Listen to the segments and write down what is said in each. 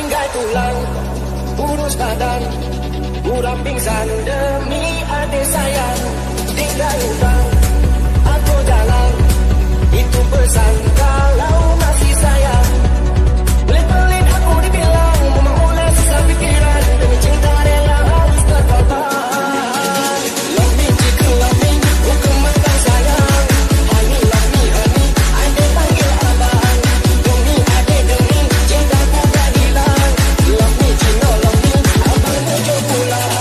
tinggal tulang, urus badan, kurang pingsan demi adik sayang. Tinggal hutang, aku jalan, itu pesan kalau masih sayang. Pelit-pelit aku dibilang, memang susah pikiran, demi cinta rela harus berkorban. Love me, jika love me, ku kembangkan sayang. Honey, love me, honey, adik panggil abang. Demi adik, demi cintaku tak hilang. Love me, jika love me, abang menuju pulang.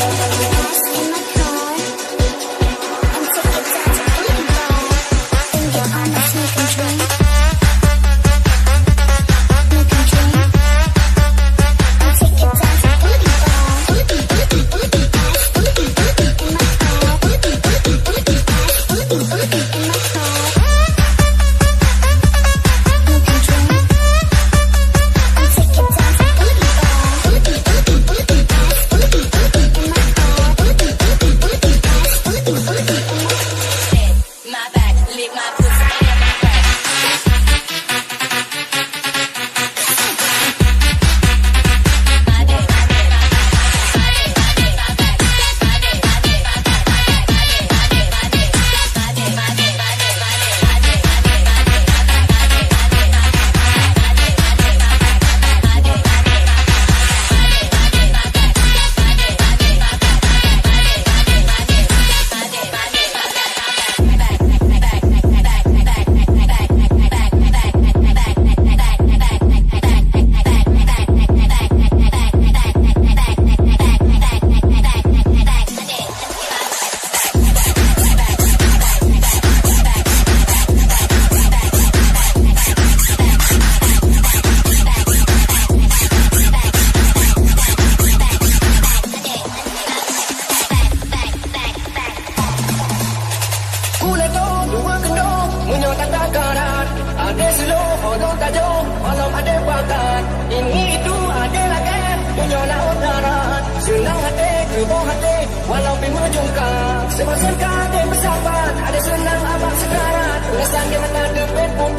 Walau berjungkar, semasa kau bersahabat, ada senang abang sekarat. Ngesan dia mata depet pun